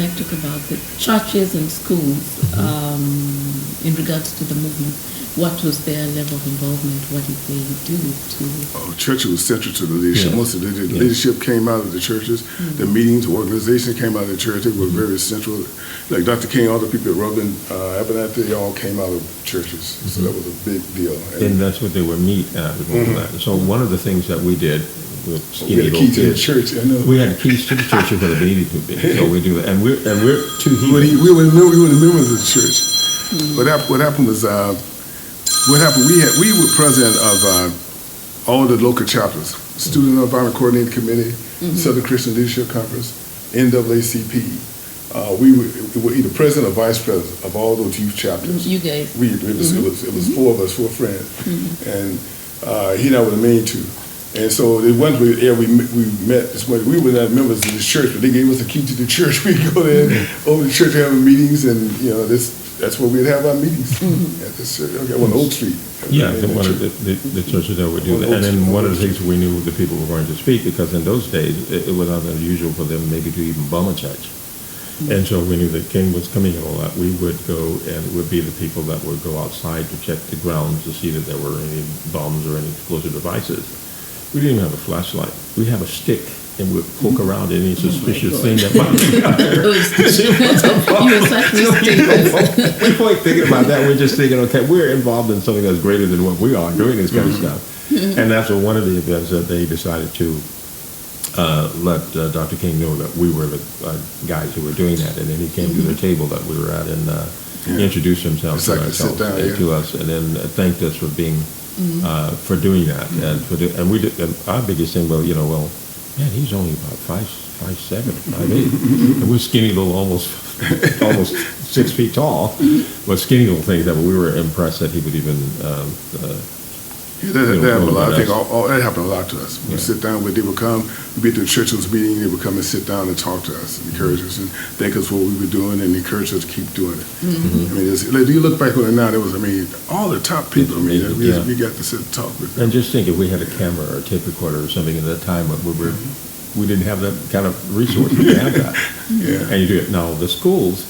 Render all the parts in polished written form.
like to talk about the churches and schools in regards to the movement. What was their level of involvement? What did they do to... Church was central to the leadership. Yeah. Most of the leadership came out of the churches. The meetings, the organization came out of the church. They were very central. Like Dr. King, all the people at Reverend Abernathy, they all came out of churches. So that was a big deal. And that's what they would meet at. So one of the things that we did with we had skinny keys to little the kids, church. I know. we had keys to the churches where they needed to be. So we do that. And we're two We were the members of the church. What happened was we were president of all the local chapters, Student Environment Coordinating Committee, Southern Christian Leadership Conference, NAACP. We were either president or vice president of all those youth chapters. You guys. It was four of us, four friends, and he and I were the main two. And so the ones we met this morning, we were not members of the church, but they gave us a key to the church. We'd go there over the church having meetings, and that's where we'd have our meetings at this church. Okay, on Oak Street. Yeah, one of the churches that would do that. And then one of the things we knew the people were going to speak, because in those days it was not unusual for them maybe to even bomb a church. And so we knew that King was coming and all that. We would go and would be the people that would go outside to check the grounds to see that there were any bombs or any explosive devices. We didn't even have a flashlight. We have a stick, and we'd poke around any suspicious thing that might be out there. See what's involved. You were such mistakes. We weren't thinking about that. We're just thinking, okay, we're involved in something that's greater than what we are doing this kind of stuff. And that's one of the events that they decided to let Dr. King know that we were the guys who were doing that. And then he came to the table that we were at and introduced himself to us, and then thanked us for being for doing that, and we did. And our biggest thing, man, he's only about 5'7", 5'8", and we're skinny little, almost 6 feet tall, but skinny little things. That we were impressed that he would even. That happened a lot. I think that happened a lot to us. We sit down, they would come, we'd be at the church's meeting, they would come and sit down and talk to us, and encourage us, and thank us for what we were doing, and encourage us to keep doing it. I mean, you look back on it now, there was, all the top people, we got to sit and talk with them. And just think, if we had a camera or a tape recorder or something at that time, we didn't have that kind of resource. We didn't have that. And you do it. Now, the schools,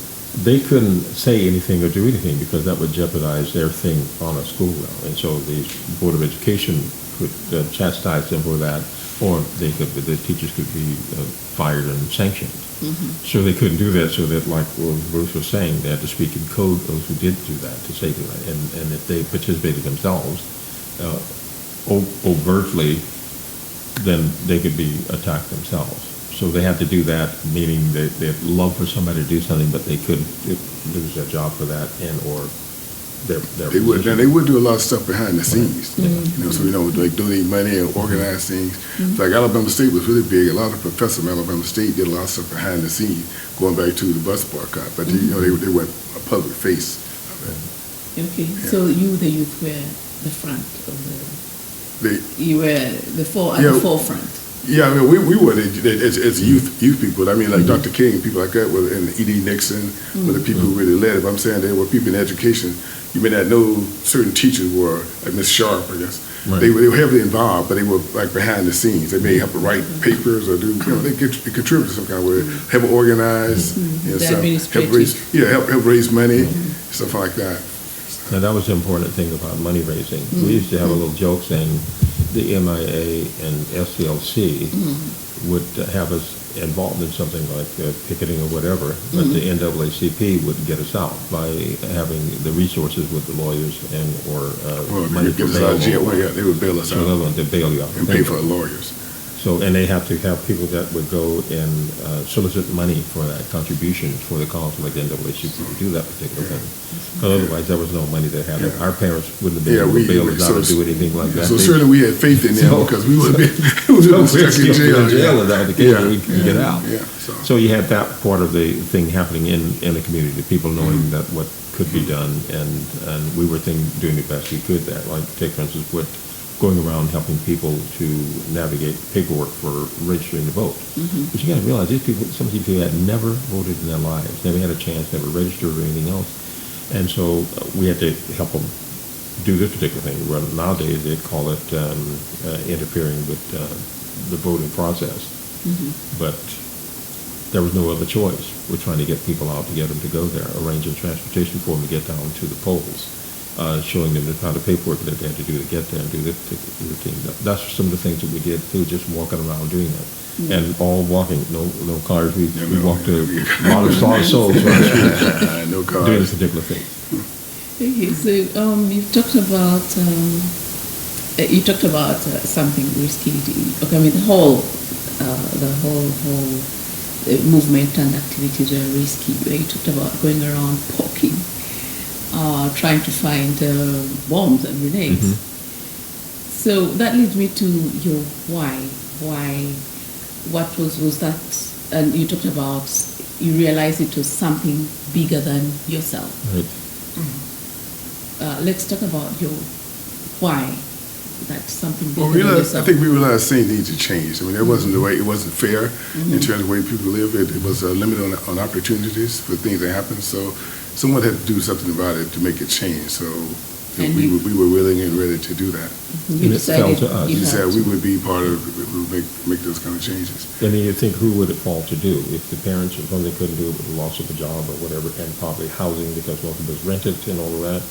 they couldn't say anything or do anything because that would jeopardize their thing on a school ground. And so the Board of Education could chastise them for that, or the teachers could be fired and sanctioned. So they couldn't do that, so that, like Bruce was saying, they had to speak in code, those who did do that, to say that. And if they participated themselves overtly, then they could be attacked themselves. So they had to do that, meaning they'd love for somebody to do something, but they couldn't lose their job for that, or their they would. Now they would do a lot of stuff behind the scenes. So like donate money and organize things. Like Alabama State was really big. A lot of professors from Alabama State did a lot of stuff behind the scenes, going back to the bus boycott. But they were a public face of it. Okay, so you, the youth, were the front of you were the forefront. Yeah, we were as youth people. Like Dr. King, people like that, and E.D. Nixon were the people who really led it. But I'm saying there were people in education. You may not know certain teachers were, like Miss Sharp, I guess. Right. They were heavily involved, but they were like behind the scenes. They may have to write papers or do, they contribute some kind of way, help organize, help raise money, stuff like that. Now that was the important thing about money raising. We used to have a little joke saying the MIA and SCLC would have us involved in something like picketing or whatever, but the NAACP would get us out by having the resources with the lawyers or money for bail. They would bail us out. They bail you out and pay for the lawyers. So, and they have to have people that would go and solicit money for that contribution for the cause, like the NAACP to do that particular thing. Because otherwise, there was no money to have it. Our parents wouldn't have been able to bail us out or do anything like that. So certainly we had faith in them because we would have been stuck in jail without the case we could get out. So you had that part of the thing happening in the community, the people knowing that what could be done, and we were doing the best we could there. Like, take for instance, going around helping people to navigate paperwork for registering to vote. But you got to realize some people had never voted in their lives, never had a chance, never registered or anything else. And so we had to help them do this particular thing. Well, nowadays they'd call it interfering with the voting process. But there was no other choice. We're trying to get people out to get them to go there, arranging transportation for them to get down to the polls, showing them the kind of paperwork that they had to do to get there and do this particular routine. That's some of the things that we did too, just walking around doing that. And all walking, no cars. We walked a lot of souls around the streets no cars. doing this particular thing. Okay, so you've talked about something risky. Okay, I mean the whole movement and activities were risky. You talked about going around poking, trying to find bombs and grenades. So that leads me to your why. Why? What was that? And you talked about you realized it was something bigger than yourself. Right. Let's talk about your why. That's something bigger Well, than I yourself. think we realized things need to change. I mean, it wasn't the way, it wasn't fair in terms of the way people live. It was a limit on opportunities for things that happen. So someone had to do something about it to make it change. So we were willing and ready to do that. You And it fell decided to us. you We had said to. we would be part of, we would make those kind of changes. And then you think, who would it fall to do? If the parents, if they couldn't do it with the loss of a job or whatever, and probably housing because most of it was rented and all of that,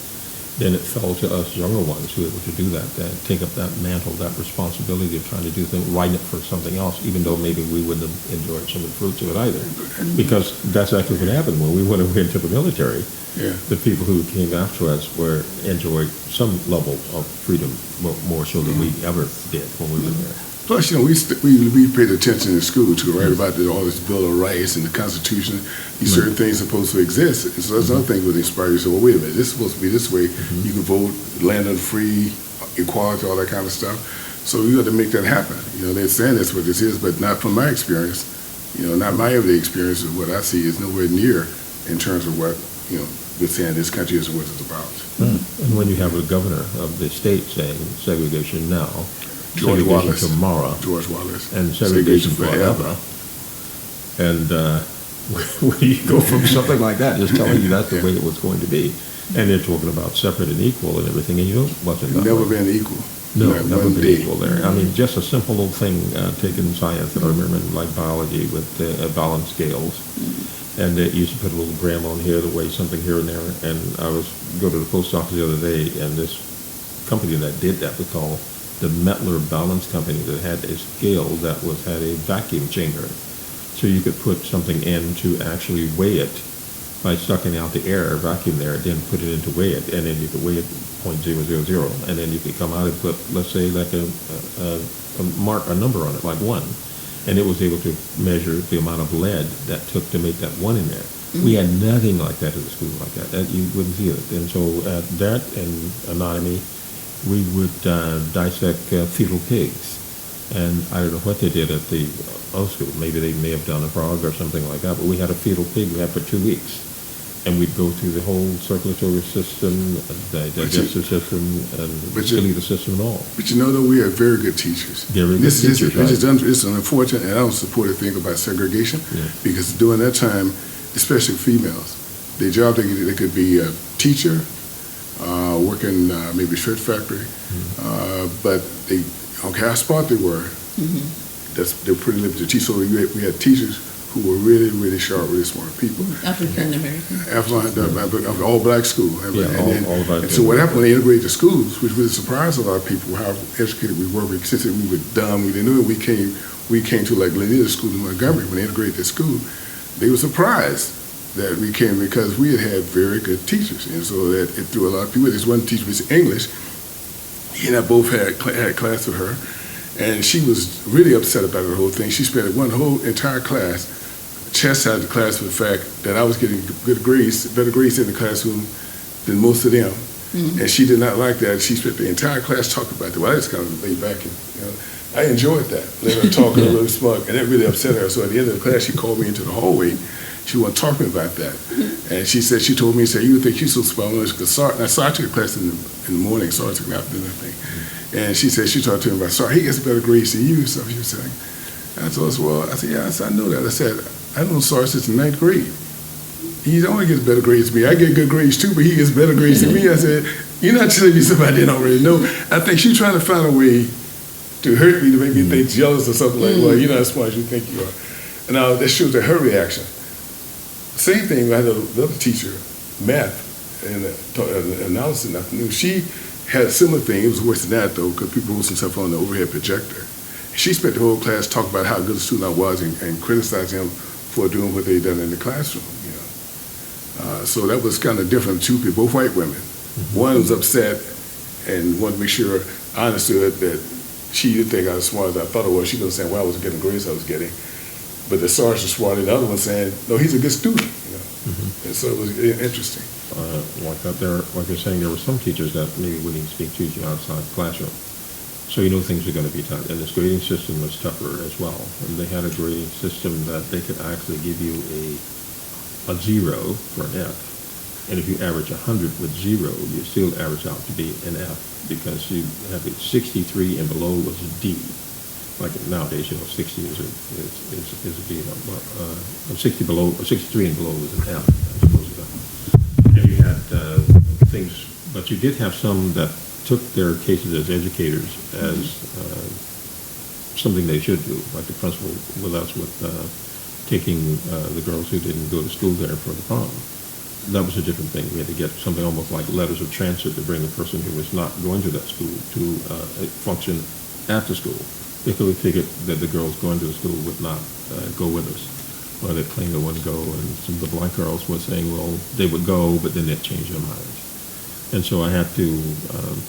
then it fell to us younger ones who were able to do that, take up that mantle, that responsibility of trying to do things, write it for something else, even though maybe we wouldn't have enjoyed some of the fruits of it either. Because that's actually what happened when we went into the military. Yeah. The people who came after us enjoyed some level of freedom more so than we ever did when we were there. Plus, we paid attention in school to right about all this Bill of Rights and the Constitution. These certain things are supposed to exist. And so that's another thing that inspires you. So, well, wait a minute, this is supposed to be this way. You can vote, land on free, equality, all that kind of stuff. So we got to make that happen. They're saying that's what this is, but not from my experience. Not my everyday experience. What I see is nowhere near in terms of what we're saying this country is and what it's about. And when you have a governor of the state saying segregation now, George segregation Wallace. tomorrow, George Wallace. and segregation forever. And where do you go from something like that, just telling you that's the way it was going to be? And they're talking about separate and equal and everything, and wasn't that Never way. been equal. No, Not never one been day. equal there. I mean, just a simple little thing taken science that I remember in like biology with balance scales. And it used to put a little gram on here to weigh something here and there. And I go to the post office the other day, and this company that did that was called the Mettler Balance Company, that had a scale that had a vacuum chamber. So you could put something in to actually weigh it by sucking out the air, vacuum there, then put it in to weigh it, and then you could weigh it 0.000, and then you could come out and put, let's say, like a number on it, like 1. And it was able to measure the amount of lead that took to make that 1 in there. We had nothing like that at the school like that. You wouldn't see it. And so that and anatomy, we would dissect fetal pigs. And I don't know what they did at the other school. Maybe they may have done a frog or something like that. But we had a fetal pig we had for 2 weeks. And we'd go through the whole circulatory system, the digestive system, and skeletal system and all. But though, we have very good teachers. It's unfortunate, and I don't support a thing about segregation, because during that time, especially females, their job, they could be a teacher, working maybe a shirt factory, but they, I don't care how smart they were, they're pretty limited to teach. So we had teachers who were really, really sharp, really smart people. African American. All black school. And so what happened when they integrated the schools, which really surprised a lot of people, how educated we were. Since we were dumb, we didn't know it. We came to like Lanier School in Montgomery. When they integrated the school, they were surprised that we came, because we had very good teachers. And so that it threw a lot of people. There's one teacher, Miss English. He and I both had class with her. And she was really upset about the whole thing. She spent one whole entire class chastised the class for the fact that I was getting better grades in the classroom than most of them. And she did not like that. She spent the entire class talking about that. Well, I just kind of laid back and, I enjoyed that. Let her talk a little smug, and that really upset her. So at the end of the class, she called me into the hallway. She wanted to talk to me about that. And she told me, you think you're so smart. Because I took a class in the morning, so I took an afternoon, I think. And she talked to him about, he gets better grades than you, so she was saying. And I told her, I said, yeah, I know that. I said, I know Sargent since the 9th grade. He only gets better grades than me. I get good grades too, but he gets better grades than me. I said, you're not telling me somebody I don't already know. I think she's trying to find a way to hurt me, to make me think jealous or something like, well, you're not as smart as you think you are. Now, that shows her reaction. Same thing, I had another teacher, math, and analysis in the afternoon. She had a similar thing. It was worse than that, though, because people hosting stuff on the overhead projector. She spent the whole class talking about how good a student I was and criticizing him for doing what they done in the classroom. So that was kind of different. Two people, both white women. Mm-hmm. One was upset and wanted to make sure I understood that she didn't think I was as smart as I thought I was. She wasn't saying, well, I wasn't getting the grades I was getting. But the sergeant was smart, and the other one saying, no, he's a good student. Mm-hmm. And so it was interesting. Like you're saying, there were some teachers that maybe wouldn't even speak to you outside the classroom. So you know things are going to be tough. And this grading system was tougher as well. And they had a grading system that they could actually give you a 0 for an F. And if you average 100 with 0, you still average out to be an F, because you have it 63 and below was a D. Like nowadays, 60 is a D. 63 and below was an F, I suppose. And you had things, but you did have some that took their cases as educators as something they should do, like the principal with us with taking the girls who didn't go to school there for the prom. That was a different thing. We had to get something almost like letters of transfer to bring the person who was not going to that school to function after school, because we figured that the girls going to the school would not go with us. Well, they claimed they wouldn't go, and some of the black girls were saying, well, they would go, but then they'd change their minds. And so I had to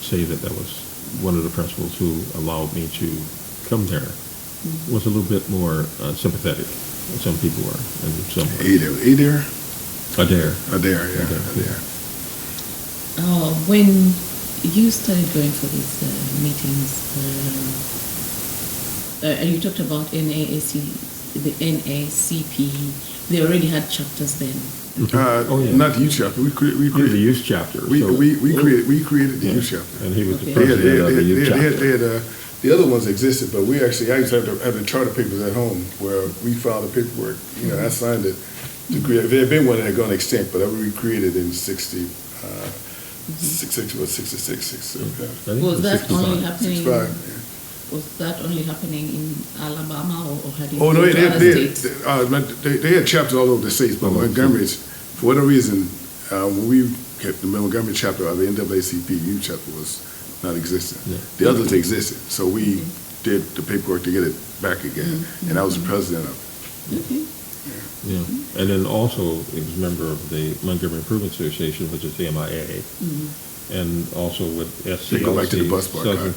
say that was one of the principals who allowed me to come there was a little bit more sympathetic than some people were. And some were. Adair, yeah. Adair. When you started going for these meetings, and you talked about the NACP, they already had chapters then. Not the youth chapter. We created the youth chapter. We created the youth chapter. And he was the president of the youth chapter. The other ones existed, but I used to have the charter papers at home where we filed the paperwork. I signed it to create. There had been one that had gone extinct, but we created in 66. Was that only happening? 65, yeah. Was that only happening in Alabama, or had it? Oh no, they had chapters all over the states, but Montgomery's, for whatever reason, when we kept the Montgomery chapter of the NAACP youth chapter was not existent. Yeah. The others existed, so we did the paperwork to get it back again, and I was the president of it. Okay. Yeah, and then also he was a member of the Montgomery Improvement Association, which is the MIA, and also with SCLC, Southern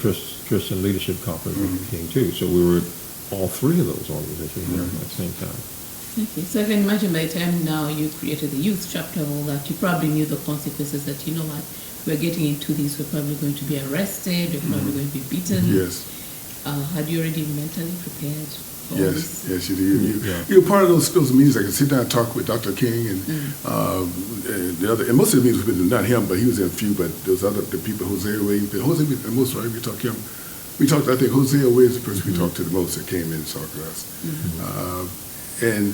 Christian Leadership Conference came too. So we were all three of those organizations there at the same time. Okay, so I can imagine by the time now you created the youth chapter and all that, you probably knew the consequences that, we're getting into this, we're probably going to be arrested, we're probably going to be beaten. Yes. Had you already mentally prepared? Yes, you do. You're part of those meetings. I can sit down and talk with Dr. King and the other. And most of the meetings were not him, but he was in a few. But those the people, Hosea Williams, the most right. We talked to him. We talked. I think Hosea Williams is the person we talked to the most that came in and talked to us, and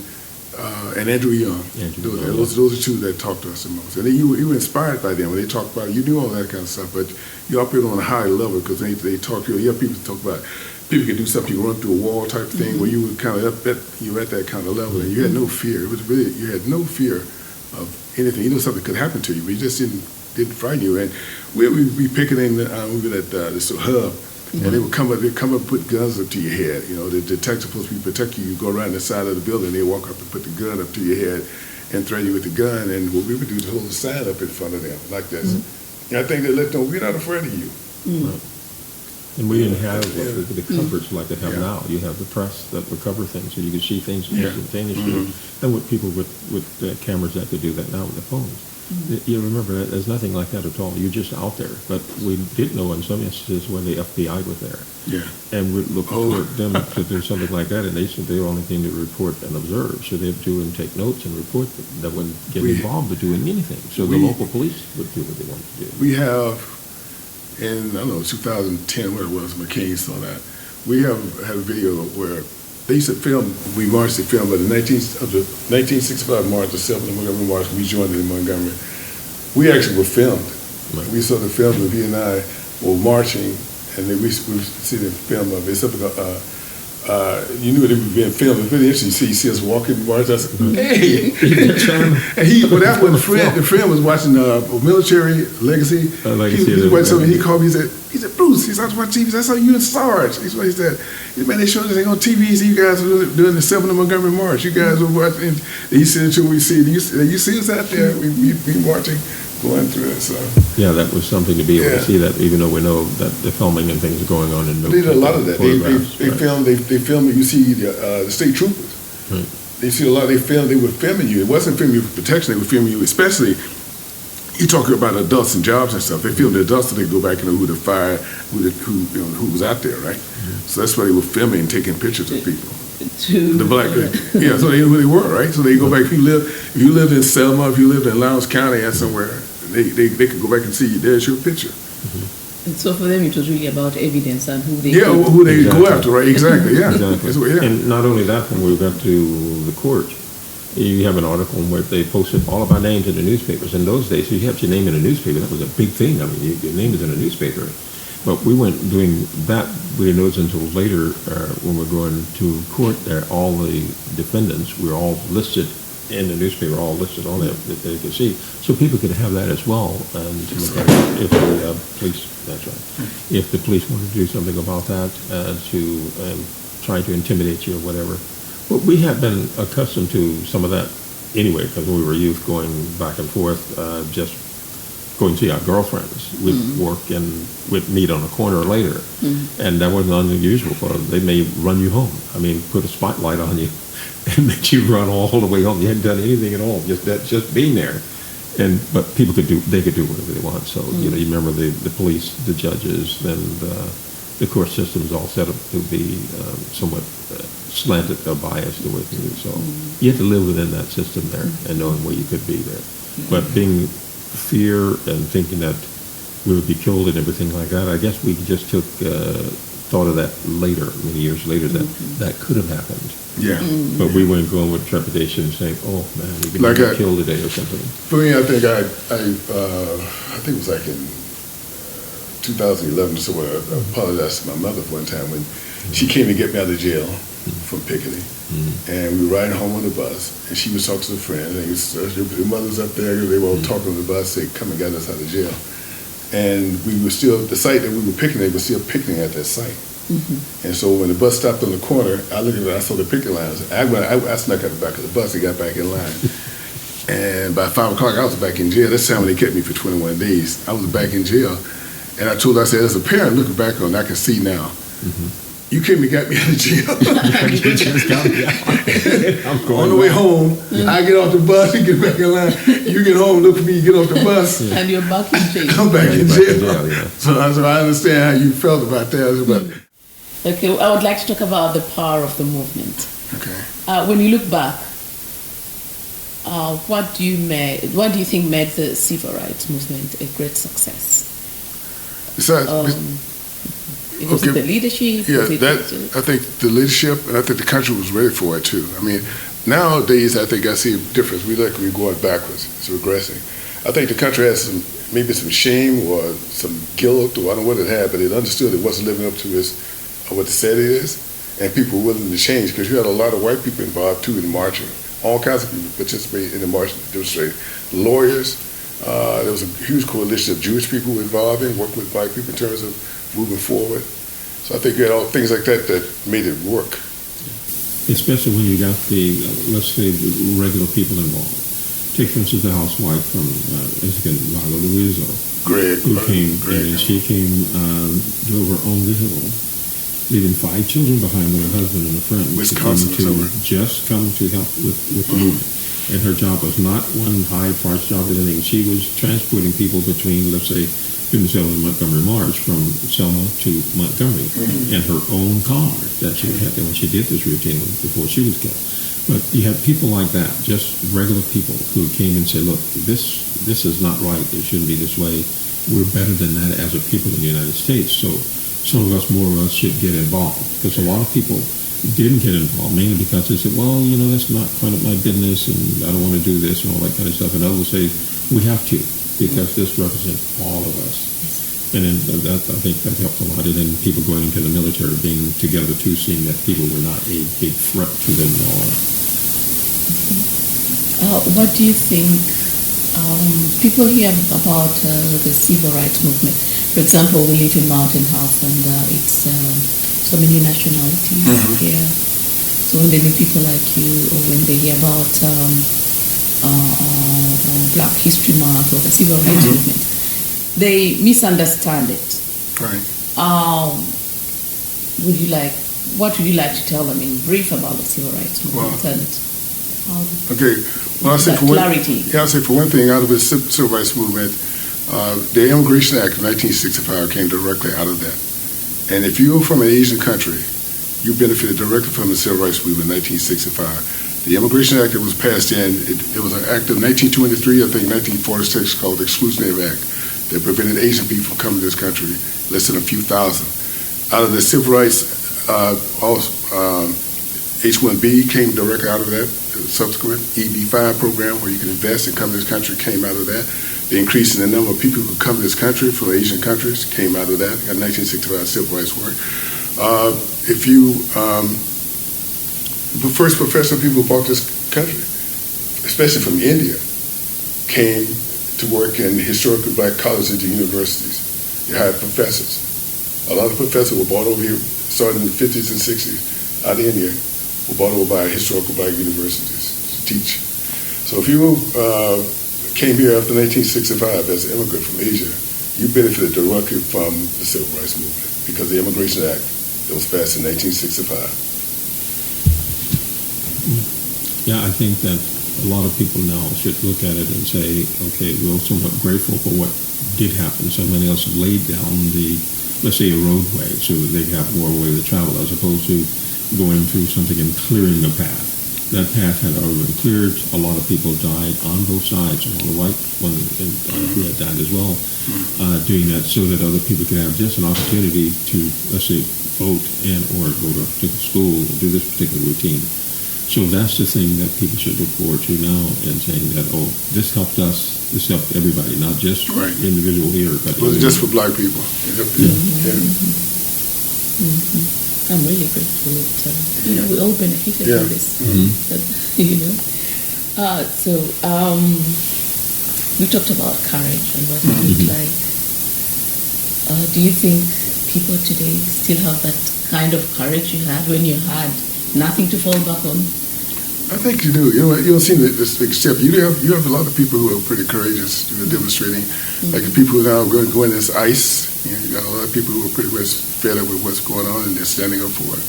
Andrew Young. Those are two that talked to us the most. And then you were inspired by them when they talked about it. You knew all that kind of stuff, but you operated on a high level because they talk to you. You have people talk about. People could do something, you run through a wall type thing, where you were kind of you were at that kind of level, and you had no fear. It was really, you had no fear of anything. You knew something could happen to you, but you just didn't frighten you. And we'd be picketing, we were at this hub, and they would come up and put guns up to your head. The detective's supposed to be protecting you. You go around the side of the building, they walk up and put the gun up to your head and threaten you with the gun. And what we would do is hold the sign up in front of them like this. And I think they let them know, we're not afraid of you. And we didn't have the coverage like they have now. You have the press that would cover things, so you could see things instantaneously. And with people with cameras that could do that now with their phones. You remember, there's nothing like that at all. You're just out there. But we did know in some instances when the FBI was there. Yeah. And we'd look for them to do something like that, and they said they were only thing to report and observe. So they'd do and take notes and report them. That wouldn't get involved with doing anything. So the local police would do what they wanted to do. We have... In, 2010, where it was, McCain saw that. We had a video where they used to film, we marched, they filmed, but the 1965 March, the 7th Montgomery March, we joined it in Montgomery. We actually were filmed. Right. We saw the film of he and I were marching, and then we see the film of it. It's something you knew they were being filmed. It's really interesting. You see us walking in Mars. I said, hey. And well, that was the friend was watching Military Legacy. He watched something. He called me. He said, Bruce. He said, I was watching TV. I saw you in Sarge. He said, man, they showed this thing on TV. So you guys were doing the 7th of Montgomery March. You guys were watching. And he said, until we see, you see us out there. We marching. Going through it, so yeah, that was something to be able to see that, even though we know that the filming and things are going on in. They did a lot of that. They filmed. They filmed. You see the state troopers. Right. They see a lot. They were filming you. It wasn't filming you for protection. They were filming you, especially. You talk about adults and jobs and stuff. They filmed the adults so they go back and know who the fire, who was out there, right? Mm-hmm. So that's why they were filming and taking pictures of people. The black, yeah. So they knew who they were, right? So they go back. If you lived in Selma, if you lived in Lowndes County or somewhere, they could go back and see. There's your picture. Mm-hmm. And so for them, it was really about evidence and who they who they go after, right? Exactly, yeah. Exactly. And not only that, when we got to the court, you have an article where they posted all of our names in the newspapers. In those days, so you have your name in a newspaper. That was a big thing. I mean, your name is in a newspaper. But we weren't doing that. We didn't notice until later when we're going to court there, all the defendants were all listed in the newspaper, all listed on there that they could see. So people could have that as well. And to look at if the police, that's right, if the police wanted to do something about that, to try to intimidate you or whatever. But we have been accustomed to some of that anyway, because when we were youth going back and forth, just going to see our girlfriends. We'd work and we'd meet on a corner later. And that wasn't unusual for them. They may run you home. I mean, put a spotlight on you and make you run all the way home. You hadn't done anything at all, just being there. But people could do whatever they want. So, you remember the police, the judges, and the court system is all set up to be somewhat slanted or biased the way things do. So you have to live within that system there and knowing where you could be there. But being fear and thinking that we would be killed and everything like that, I guess we just thought of that later, many years later, that could have happened. Yeah. But we weren't going with trepidation saying, oh man, we could be killed today or something. For me, I think I think it was like in 2011 or so, I apologized to my mother for one time when she came to get me out of jail from Piccadilly. And we were riding home on the bus, and she was talking to a friend, and your mother's up there, they were all talking on the bus, they come and got us out of jail. And we were still, the site that we were picking at, was still picking at that site. And so when the bus stopped on the corner, I looked at it, I saw the picket lines. I snuck out the back of the bus and got back in line. And by 5 o'clock, I was back in jail. That's the time when they kept me for 21 days. I was back in jail. And I told her, I said, as a parent looking back on it, I can see now. You came and got me out of jail. On the way home, I get off the bus and get back in line. You get home, look for me, you get off the bus. And you're back in jail. I'm back in jail. So I understand how you felt about that. Okay, I would like to talk about the power of the movement. Okay. When you look back, what do you think made the civil rights movement a great success? Was it the leadership? Yeah, I think the leadership, and I think the country was ready for it too. I mean, nowadays I think I see a difference. We're going backwards. It's regressing. I think the country has maybe some shame or some guilt, or I don't know what it had, but it understood it wasn't living up to what it said it is, and people were willing to change, because you had a lot of white people involved too in marching. All kinds of people participated in the marching, demonstrating. Lawyers, there was a huge coalition of Jewish people involved in working with black people in terms of moving forward. So I think you had all things like that made it work. Especially when you got let's say, the regular people involved. Take, for instance, the housewife from Lago Louiso, who came, and she drove her own vehicle, leaving 5 children behind with her husband and a friend. Wisconsin, just come to help with the movement. And her job was not one high-priced job or anything. She was transporting people between, let's say, in Selma and Montgomery March, from Selma to Montgomery, in her own car that she had when she did this routine before she was killed. But you have people like that, just regular people who came and said, look, this is not right. It shouldn't be this way. We're better than that as a people in the United States. So some of us, more of us, should get involved. Because a lot of people didn't get involved, mainly because they said, well, that's not kind of my business, and I don't want to do this and all that kind of stuff. And others say, we have to, because this represents all of us. And then I think that helped a lot. And then people going into the military, being together too, seeing that people were not a big threat to them all. What do you think people hear about the civil rights movement? For example, we live in Mountain House, and it's so many nationalities here. So when they meet people like you, or when they hear about Black History Month or the civil rights movement, they misunderstand it. Right. What would you like to tell them in brief about the civil rights movement? I'll say clarity. I'll say for one thing, out of the civil rights movement, the Immigration Act of 1965 came directly out of that. And if you're from an Asian country, you benefited directly from the civil rights movement in 1965. The Immigration Act that was passed it was an act of 1923, I think 1946, called the Exclusionary Act, that prevented Asian people from coming to this country, less than a few thousand. Out of the civil rights, H-1B came directly out of that. The subsequent EB-5 program, where you can invest and come to this country, came out of that. The increase in the number of people who come to this country from Asian countries came out of that. Got 1965 civil rights work. The first professional people who bought this country, especially from India, came to work in historically black colleges and universities. They hired professors. A lot of professors were brought over here, starting in the 50s and 60s, out of India, were brought over by historical black universities to teach. So if you came here after 1965 as an immigrant from Asia, you benefited directly from the Civil Rights Movement because of the Immigration Act that was passed in 1965. Yeah, I think that a lot of people now should look at it and say, okay, we're somewhat grateful for what did happen. So many else laid down the, let's say, a roadway so that they have more way to travel as opposed to going through something and clearing a path. That path had already been cleared. A lot of people died on both sides. On the white one who had died as well, doing that so that other people could have just an opportunity to, let's say, vote and or go to a particular school and do this particular routine. So that's the thing that people should look forward to now and saying that, oh, this helped us, this helped everybody, not just the individual here. But it wasn't just for black people. I'm really grateful that, we all benefited from this. But, we talked about courage and what it looked like. Do you think people today still have that kind of courage you had when you had nothing to fall back on? I think you do. You don't see this big step. You have a lot of people who are pretty courageous, demonstrating. Like the people who are now going this ICE. You got a lot of people who are pretty much fed up with what's going on and they're standing up for it.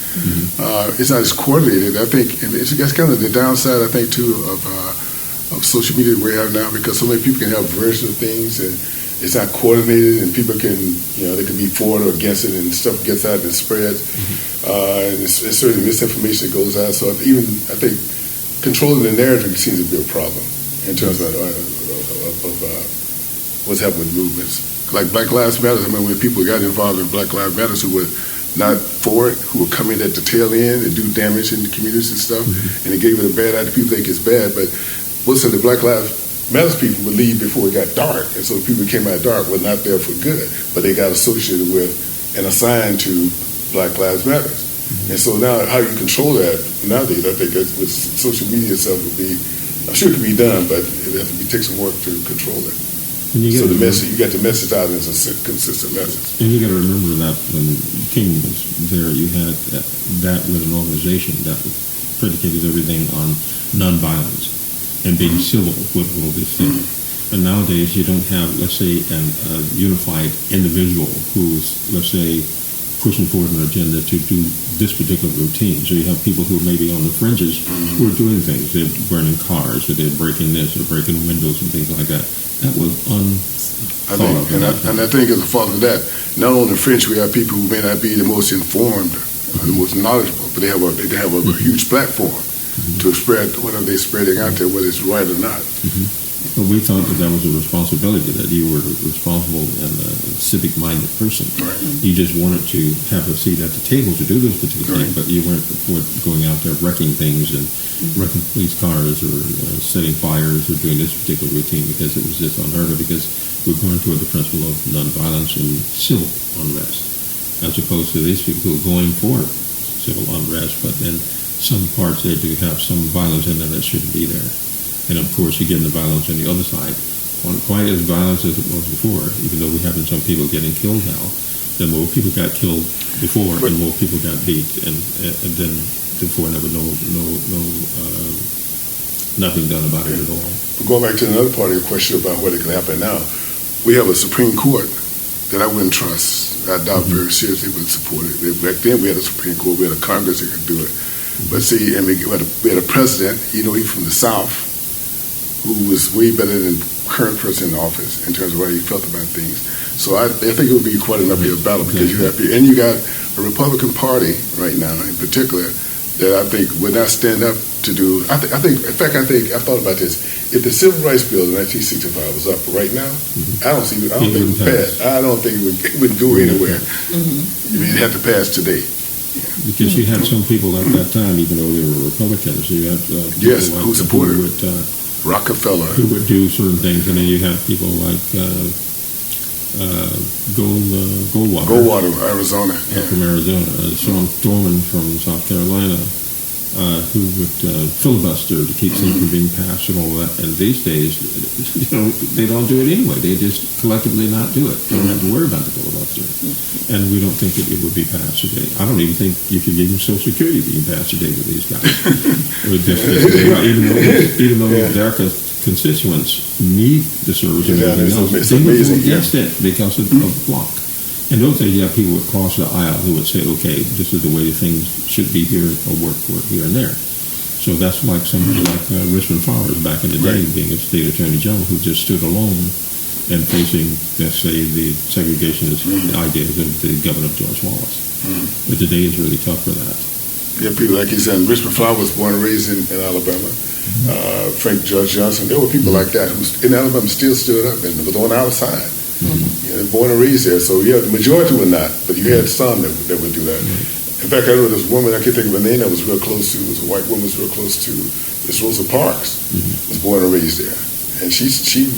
It's not as coordinated. I think that's kind of the downside. I think too of social media we have now, because so many people can have versions of things and it's not coordinated, and people can, they can be for it or against it, and stuff gets out and spreads. And it's certainly misinformation that goes out. So I think controlling the narrative seems to be a problem in terms of what's happening with movements. Like Black Lives Matter, I mean, when people got involved in Black Lives Matter who were not for it, who were coming at the tail end and do damage in the communities and stuff, and it gave it a bad idea. People think it's bad, but most of the Black Lives Matter people would leave before it got dark, and so the people who came out dark were not there for good, but they got associated with and assigned to Black Lives Matter. And so now how you control that nowadays, I think with social media and stuff would be, I'm sure it can be done, but it has to take some work to control it. So the message, you got the message out as a consistent message. And you got to remember that when King was there, you had that with an organization that predicated everything on nonviolence and being civil with all these things. But nowadays you don't have, let's say, a unified individual who's, let's say, pushing forward an agenda to do this particular routine. So you have people who may be on the fringes who are doing things. They're burning cars, or they're breaking this, or breaking windows and things like that. That was unthought of. And I think as a result of that, not only on the fringe, we have people who may not be the most informed, the most knowledgeable, but they have a huge platform to spread whatever they're spreading out there, whether it's right or not. But we thought that was a responsibility, that you were a responsible and a civic-minded person. Right. You just wanted to have a seat at the table to do those particular things, but you weren't going out there wrecking things and wrecking police cars or setting fires or doing this particular routine, because it was just unheard of, because we're going toward the principle of nonviolence and civil unrest, as opposed to these people who are going for civil unrest, but then some parts they do have some violence in them that shouldn't be there. And of course, you get the violence on the other side. Quite as violent as it was before, even though we have some people getting killed now, the more people got killed before, and more people got beat, and then before there was nothing done about it at all. Going back to another part of your question about what can happen now, we have a Supreme Court that I wouldn't trust. I doubt very seriously would support it. Back then, we had a Supreme Court, we had a Congress that could do it. But see, and we had a president, he's from the South, who was way better than the current person in office in terms of what he felt about things. So I think it would be quite an uphill battle, because you got a Republican Party right now, in particular, that I think would not stand up to do. I think I thought about this. If the Civil Rights Bill in 1965 was up right now, I don't think it would pass. I don't think it would go anywhere. It'd have to pass today. Because you had some people at that time, even though they were Republicans, you had who supported Rockefeller, who would do certain things, and then you had people like Goldwater, Arizona, from Arizona, Sean Thorman from South Carolina, who would filibuster to keep things from being passed and all that. And these days, they don't do it anyway. They just collectively not do it. They don't have to worry about the filibuster. And we don't think it would be passed today. I don't even think you could give them Social Security being passed today with these guys. even though their constituents need the service and everything else, they would vote against it because of the block. In those days, you have people who would cross the aisle who would say, okay, this is the way things should be here, or work here and there. So that's like somebody like Richmond Flowers back in the day, being a state attorney general, who just stood alone and facing, let's say, the segregationist ideas of the governor George Wallace. But today is really tough for that. Yeah, people like you said, Richmond Flowers was born and raised in Alabama. Frank George Johnson, there were people like that who in Alabama still stood up and was on our side. Born and raised there, so the majority would not, but you had some that would do that. In fact, I know this woman, I can't think of her name, that was real close to, was a white woman, was real close to Miss Rosa Parks, was born and raised there, and she in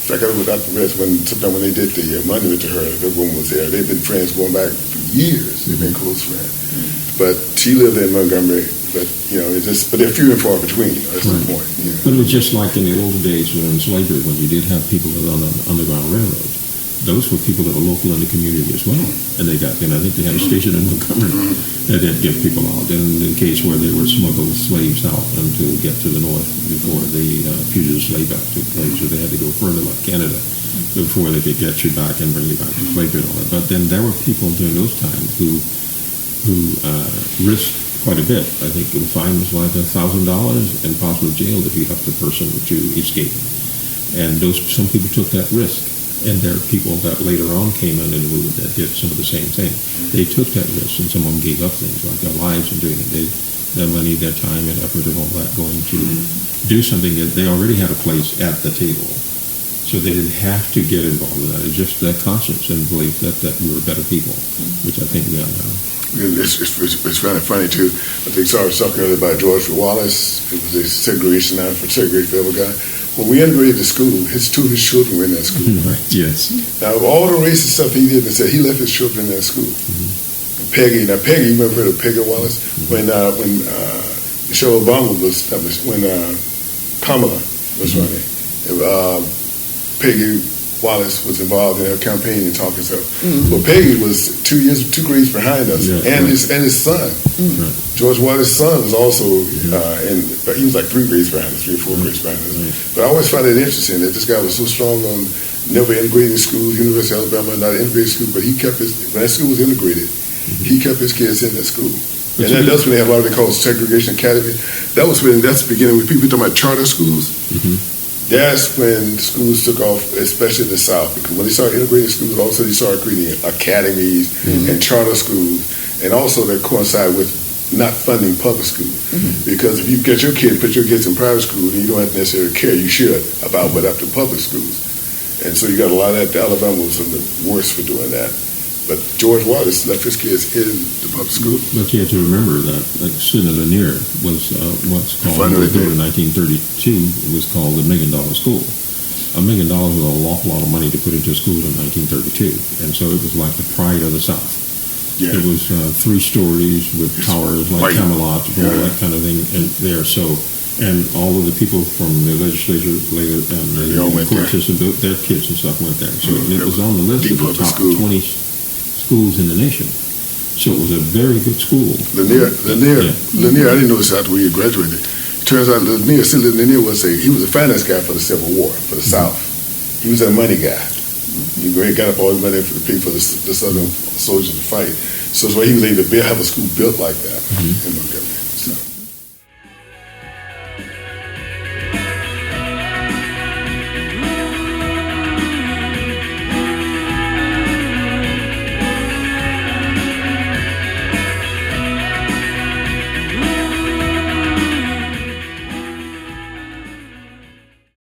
fact, I was at the rest sometime when they did the monument to her, the woman was there. They've been friends going back for years. They've been close friends, but she lived in Montgomery. But but they're few and far between. That's the point. Yeah. But it was just like in the old days when in slavery, when you did have people that on the Underground Railroad. Those were people that were local in the community as well, and they got in. I think they had a station in Montgomery that did get people out. And in the case where they would smuggle slaves out and to get to the north before the Fugitive Slave Act took place, so they had to go further, like Canada, before they could get you back and bring you back to slavery and all that. But then there were people during those times who risked quite a bit. I think the fine was like $1,000 and possibly jailed if you helped the person to escape. And some people took that risk. And there are people that later on came into the movement that did some of the same thing. They took that risk, and some of them gave up things like their lives and doing it. Their money, their time, and effort, and all that going to do something that they already had a place at the table. So they didn't have to get involved in that. It's just that conscience and belief that we were better people, which I think we are now. It's kind of funny too. I think I was talking earlier about George Wallace. It was a segregation guy. When we integrated the school, two of his children were in that school. Right. Yes. Now, all the racist stuff he did, he left his children in that school. Peggy, you remember of Peggy Wallace? When Michelle Obama was established, when Kamala was running, Peggy Wallace was involved in her campaign and talking stuff. Well, Peggy was 2 grades behind us, and his son, George Wallace's son, was also he was like 3 grades behind us, 3 or 4 grades behind us. But I always found it interesting that this guy was so strong on never integrating schools. University of Alabama, not integrated school, but he kept when that school was integrated, he kept his kids in that school. And that's when they have a lot of what they call segregation academy. That's the beginning when people talking about charter schools. That's when schools took off, especially in the South, because when they started integrating schools, also they started creating academies and charter schools, and also that coincide with not funding public school. Because if you get your kid, put your kids in private school, then you don't have to necessarily care. You should about what happened to public schools. And so you got a lot of that. Alabama was some of the worst for doing that. But George Wallace left his kids in the public school. But you have to remember that Sidney Lanier was what's called, in 1932, it was called the $1 Million School. $1 million was an awful lot of money to put into a school in 1932. And so it was like the pride of the South. Yeah. It was 3 stories with towers like Camelot, all that kind of thing and there. So, and all of the people from the legislature later and the court system, their kids and stuff went there. So it was on the list of the top 20 schools in the nation. So it was a very good school. Lanier, I didn't know this after we had graduated. It turns out Lanier was a finance guy for the Civil War, for the South. He was a money guy. He got up all the money for the Southern soldiers to fight. So that's why he was able to have a school built like that in Montgomery.